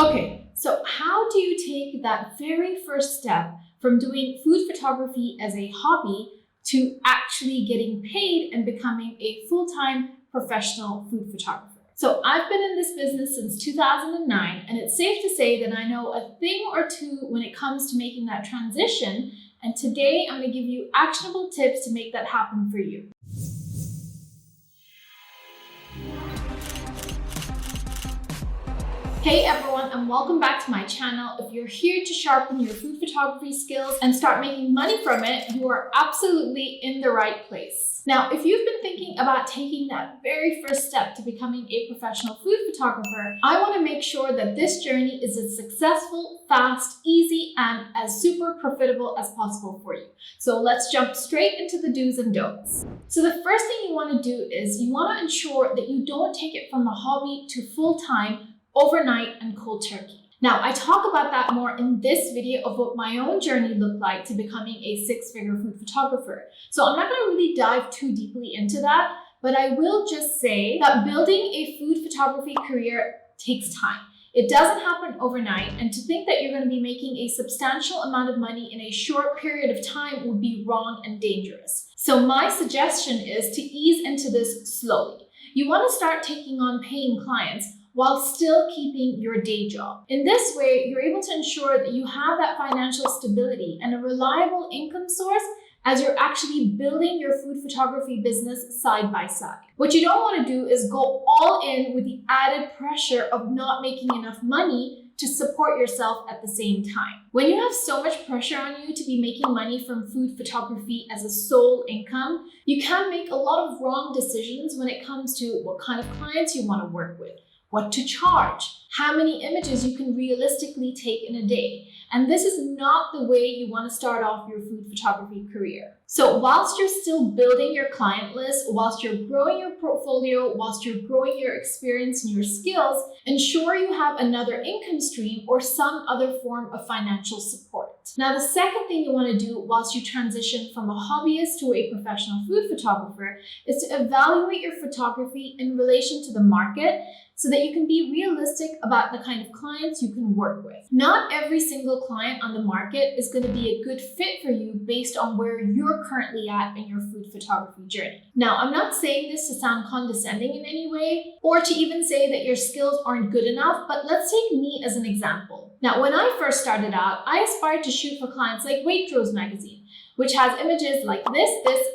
Okay, so how do you take that very first step from doing food photography as a hobby to actually getting paid and becoming a full-time professional food photographer? So I've been in this business since 2009, and it's safe to say that I know a thing or two when it comes to making that transition. And today I'm going to give you actionable tips to make that happen for you. Hey everyone, and welcome back to my channel. If you're here to sharpen your food photography skills and start making money from it, you are absolutely in the right place. Now, if you've been thinking about taking that very first step to becoming a professional food photographer, I want to make sure that this journey is as successful, fast, easy, and as super profitable as possible for you. So let's jump straight into the do's and don'ts. So the first thing you want to do is you want to ensure that you don't take it from a hobby to full-time overnight and cold turkey. Now, I talk about that more in this video of what my own journey looked like to becoming a six-figure food photographer. So I'm not going to really dive too deeply into that, but I will just say that building a food photography career takes time. It doesn't happen overnight, and to think that you're going to be making a substantial amount of money in a short period of time would be wrong and dangerous. So my suggestion is to ease into this slowly. You want to start taking on paying clients while still keeping your day job. In this way, you're able to ensure that you have that financial stability and a reliable income source as you're actually building your food photography business side by side. What you don't want to do is go all in with the added pressure of not making enough money to support yourself at the same time. When you have so much pressure on you to be making money from food photography as a sole income, you can make a lot of wrong decisions when it comes to what kind of clients you want to work with, what to charge, how many images you can realistically take in a day. And this is not the way you want to start off your food photography career. So whilst you're still building your client list, whilst you're growing your portfolio, whilst you're growing your experience and your skills, ensure you have another income stream or some other form of financial support. Now, the second thing you want to do whilst you transition from a hobbyist to a professional food photographer is to evaluate your photography in relation to the market so that you can be realistic about the kind of clients you can work with. Not every single client on the market is going to be a good fit for you based on where you're currently at in your food photography journey. Now, I'm not saying this to sound condescending in any way or to even say that your skills aren't good enough, but let's take me as an example. Now, when I first started out, I aspired to shoot for clients like Waitrose magazine, which has images like this,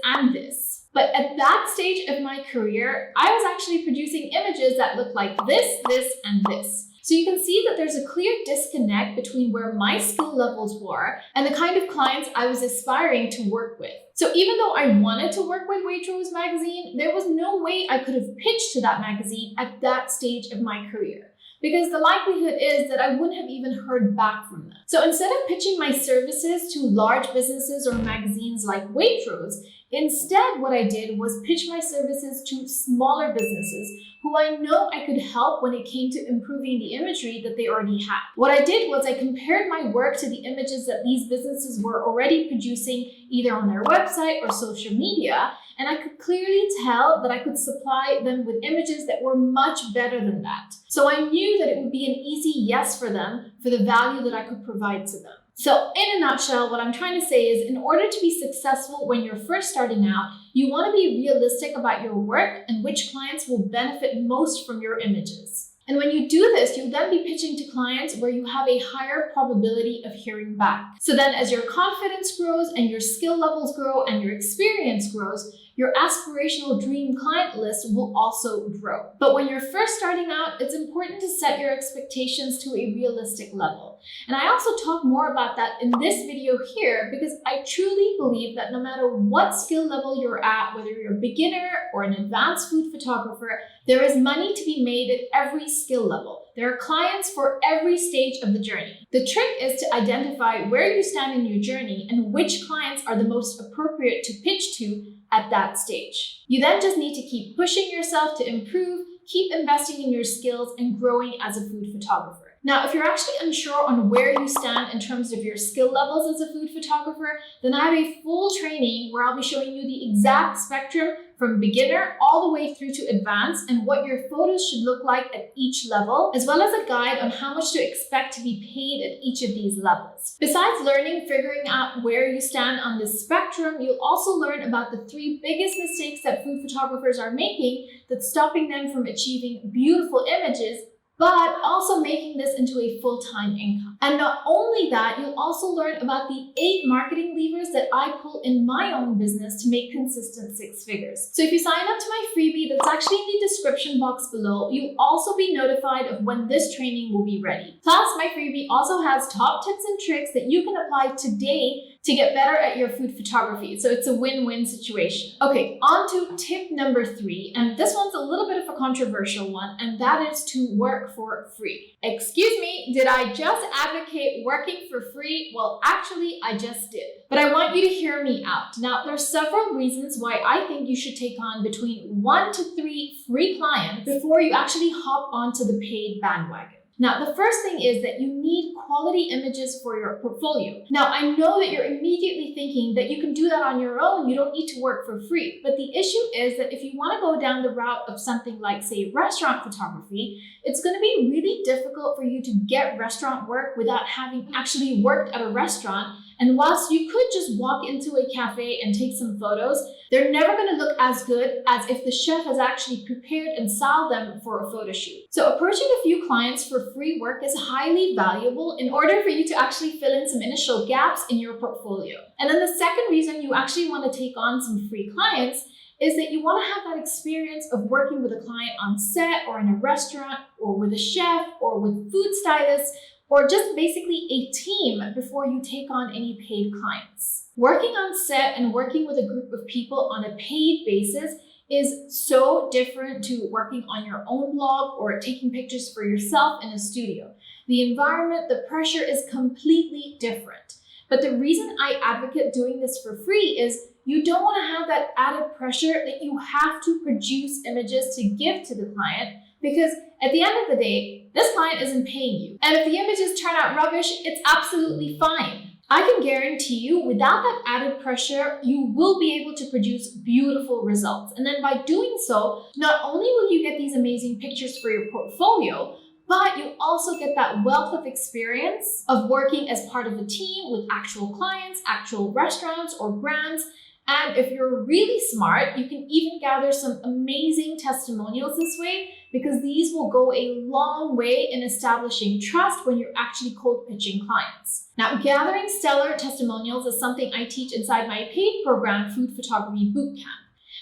and this. But at that stage of my career, I was actually producing images that look like this, and this. So you can see that there's a clear disconnect between where my skill levels were and the kind of clients I was aspiring to work with. So even though I wanted to work with Waitrose magazine, there was no way I could have pitched to that magazine at that stage of my career, because the likelihood is that I wouldn't have even heard back from them. So instead of pitching my services to large businesses or magazines like Waitrose, instead what I did was pitch my services to smaller businesses who I know I could help when it came to improving the imagery that they already had. What I did was I compared my work to the images that these businesses were already producing either on their website or social media, and I could clearly tell that I could supply them with images that were much better than that. So I knew that it would be an easy yes for them for the value that I could provide to them. So in a nutshell, what I'm trying to say is in order to be successful when you're first starting out, you want to be realistic about your work and which clients will benefit most from your images. And when you do this, you'll then be pitching to clients where you have a higher probability of hearing back. So then as your confidence grows and your skill levels grow and your experience grows, your aspirational dream client list will also grow. But when you're first starting out, it's important to set your expectations to a realistic level. And I also talk more about that in this video here because I truly believe that no matter what skill level you're at, whether you're a beginner or an advanced food photographer, there is money to be made at every skill level. There are clients for every stage of the journey. The trick is to identify where you stand in your journey and which clients are the most appropriate to pitch to at that stage. You then just need to keep pushing yourself to improve, keep investing in your skills, and growing as a food photographer. Now, if you're actually unsure on where you stand in terms of your skill levels as a food photographer, then I have a full training where I'll be showing you the exact spectrum from beginner all the way through to advanced and what your photos should look like at each level, as well as a guide on how much to expect to be paid at each of these levels. Besides figuring out where you stand on this spectrum, you'll also learn about the 3 biggest mistakes that food photographers are making that's stopping them from achieving beautiful images, but also making this into a full-time income. And not only that, you'll also learn about the 8 marketing levers that I pull in my own business to make consistent 6 figures. So if you sign up to my freebie that's actually in the description box below, you'll also be notified of when this training will be ready. Plus, my freebie also has top tips and tricks that you can apply today to get better at your food photography. So it's a win-win situation. Okay, on to tip number 3, and this one's a little bit of a controversial one, and that is to work for free. Excuse me, did I just advocate working for free? Well, actually, I just did. But I want you to hear me out. Now, there's several reasons why I think you should take on between 1 to 3 free clients before you actually hop onto the paid bandwagon. Now, the first thing is that you need quality images for your portfolio. Now, I know that you're immediately thinking that you can do that on your own. You don't need to work for free. But the issue is that if you want to go down the route of something like, say, restaurant photography, it's going to be really difficult for you to get restaurant work without having actually worked at a restaurant. And whilst you could just walk into a cafe and take some photos, they're never going to look as good as if the chef has actually prepared and styled them for a photo shoot. So approaching a few clients for free work is highly valuable in order for you to actually fill in some initial gaps in your portfolio. And then the second reason you actually want to take on some free clients is that you want to have that experience of working with a client on set or in a restaurant or with a chef or with food stylists, or just basically a team before you take on any paid clients. Working on set and working with a group of people on a paid basis is so different to working on your own blog or taking pictures for yourself in a studio. The environment, the pressure is completely different. But the reason I advocate doing this for free is you don't want to have that added pressure that you have to produce images to give to the client, because at the end of the day, this client isn't paying you. And if the images turn out rubbish, it's absolutely fine. I can guarantee you, without that added pressure, you will be able to produce beautiful results. And then by doing so, not only will you get these amazing pictures for your portfolio, but you also get that wealth of experience of working as part of a team with actual clients, actual restaurants or brands. And if you're really smart, you can even gather some amazing testimonials this way, because these will go a long way in establishing trust when you're actually cold pitching clients. Now, gathering stellar testimonials is something I teach inside my paid program, Food Photography Bootcamp.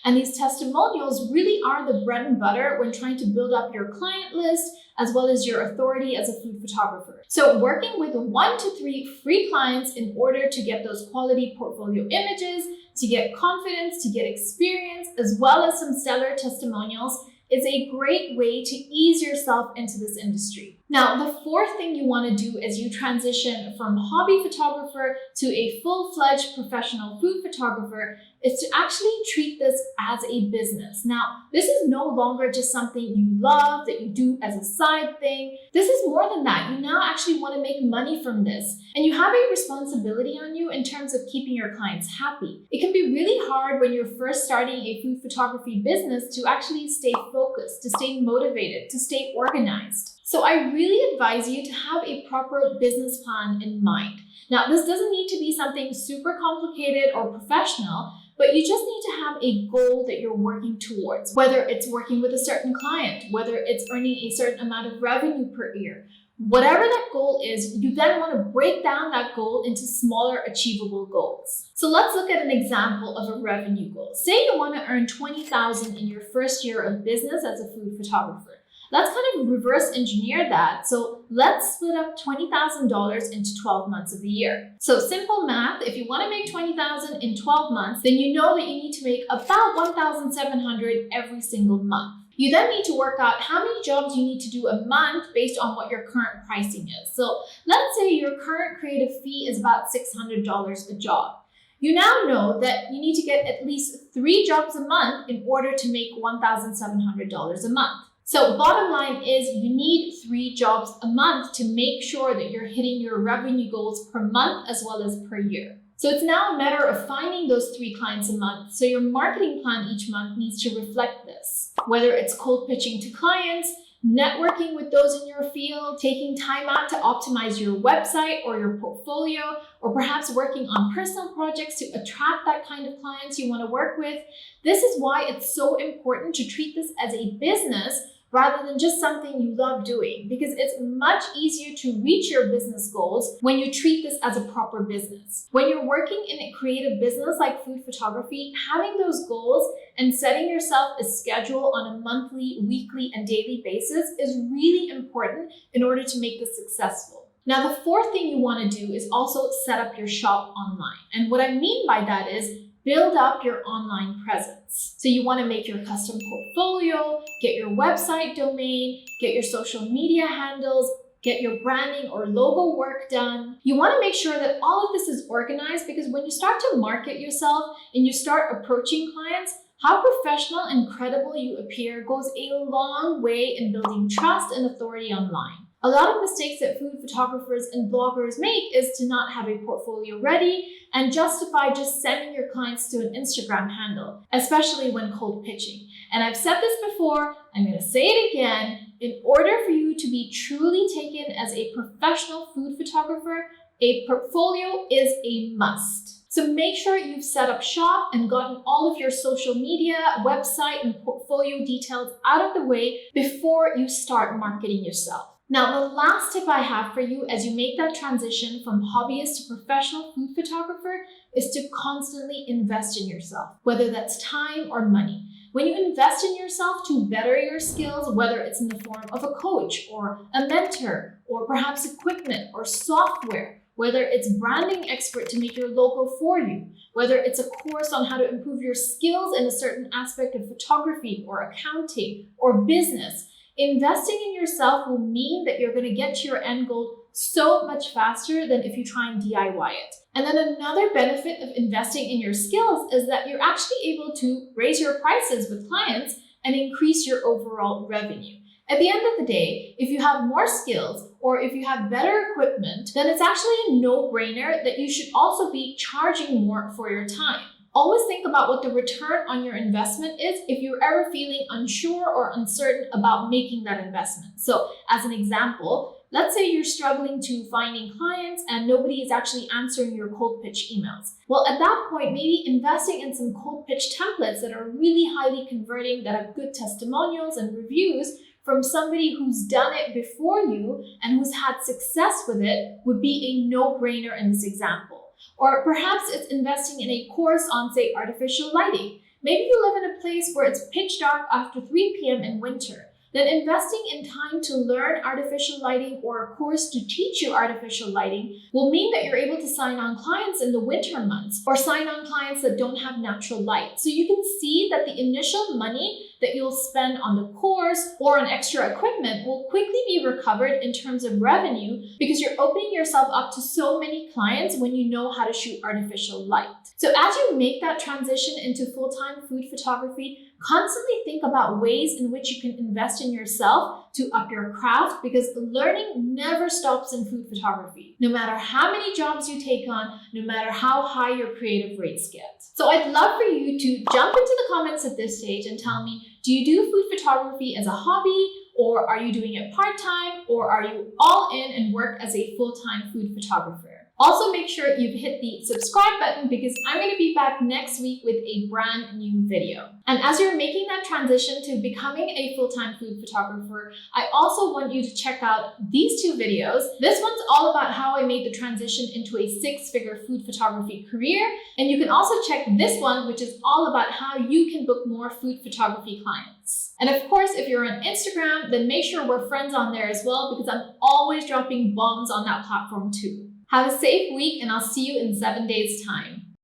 And these testimonials really are the bread and butter when trying to build up your client list, as well as your authority as a food photographer. So working with 1 to 3 free clients in order to get those quality portfolio images, to get confidence, to get experience, as well as some stellar testimonials is a great way to ease yourself into this industry. Now, the fourth thing you want to do as you transition from hobby photographer to a full-fledged professional food photographer is to actually treat this as a business. Now, this is no longer just something you love that you do as a side thing. This is more than that. You now actually want to make money from this, and you have a responsibility on you in terms of keeping your clients happy. It can be really hard when you're first starting a food photography business to actually stay focused, to stay motivated, to stay organized. So I really advise you to have a proper business plan in mind. Now, this doesn't need to be something super complicated or professional, but you just need to have a goal that you're working towards, whether it's working with a certain client, whether it's earning a certain amount of revenue per year. Whatever that goal is, you then want to break down that goal into smaller achievable goals. So let's look at an example of a revenue goal. Say you want to earn $20,000 in your first year of business as a food photographer. Let's kind of reverse engineer that. So let's split up $20,000 into 12 months of the year. So simple math, if you want to make $20,000 in 12 months, then you know that you need to make about $1,700 every single month. You then need to work out how many jobs you need to do a month based on what your current pricing is. So let's say your current creative fee is about $600 a job. You now know that you need to get at least 3 jobs a month in order to make $1,700 a month. So bottom line is you need 3 jobs a month to make sure that you're hitting your revenue goals per month as well as per year. So it's now a matter of finding those 3 clients a month. So your marketing plan each month needs to reflect this. Whether it's cold pitching to clients, networking with those in your field, taking time out to optimize your website or your portfolio, or perhaps working on personal projects to attract that kind of clients you want to work with. This is why it's so important to treat this as a business rather than just something you love doing, because it's much easier to reach your business goals when you treat this as a proper business. When you're working in a creative business like food photography, having those goals and setting yourself a schedule on a monthly, weekly, and daily basis is really important in order to make this successful. Now, the 4th thing you want to do is also set up your shop online. And what I mean by that is build up your online presence. So you want to make your custom portfolio, get your website domain, get your social media handles, get your branding or logo work done. You want to make sure that all of this is organized, because when you start to market yourself and you start approaching clients, how professional and credible you appear goes a long way in building trust and authority online. A lot of mistakes that food photographers and bloggers make is to not have a portfolio ready and justify just sending your clients to an Instagram handle, especially when cold pitching. And I've said this before, I'm going to say it again. In order for you to be truly taken as a professional food photographer, a portfolio is a must. So make sure you've set up shop and gotten all of your social media, website, and portfolio details out of the way before you start marketing yourself. Now, the last tip I have for you as you make that transition from hobbyist to professional food photographer is to constantly invest in yourself, whether that's time or money. When you invest in yourself to better your skills, whether it's in the form of a coach or a mentor, or perhaps equipment or software, whether it's branding expert to make your logo for you, whether it's a course on how to improve your skills in a certain aspect of photography or accounting or business, investing in yourself will mean that you're going to get to your end goal so much faster than if you try and DIY it. And then another benefit of investing in your skills is that you're actually able to raise your prices with clients and increase your overall revenue. At the end of the day, if you have more skills or if you have better equipment, then it's actually a no-brainer that you should also be charging more for your time. Always think about what the return on your investment is if you're ever feeling unsure or uncertain about making that investment. So as an example, let's say you're struggling to finding clients and nobody is actually answering your cold pitch emails. Well, at that point, maybe investing in some cold pitch templates that are really highly converting, that have good testimonials and reviews from somebody who's done it before you and who's had success with it would be a no-brainer in this example. Or perhaps it's investing in a course on, say, artificial lighting. Maybe you live in a place where it's pitch dark after 3 p.m. in winter. Then investing in time to learn artificial lighting or a course to teach you artificial lighting will mean that you're able to sign on clients in the winter months or sign on clients that don't have natural light. So you can see that the initial money that you'll spend on the course or on extra equipment will quickly be recovered in terms of revenue because you're opening yourself up to so many clients when you know how to shoot artificial light. So as you make that transition into full-time food photography, constantly think about ways in which you can invest in yourself to up your craft, because learning never stops in food photography, no matter how many jobs you take on, no matter how high your creative rates get. So I'd love for you to jump into the comments at this stage and tell me, do you do food photography as a hobby, or are you doing it part-time, or are you all in and work as a full-time food photographer? Also, make sure you've hit the subscribe button because I'm going to be back next week with a brand new video. And as you're making that transition to becoming a full-time food photographer, I also want you to check out these 2 videos. This one's all about how I made the transition into a 6-figure food photography career. And you can also check this one, which is all about how you can book more food photography clients. And of course, if you're on Instagram, then make sure we're friends on there as well, because I'm always dropping bombs on that platform too. Have a safe week, and I'll see you in 7 days' time.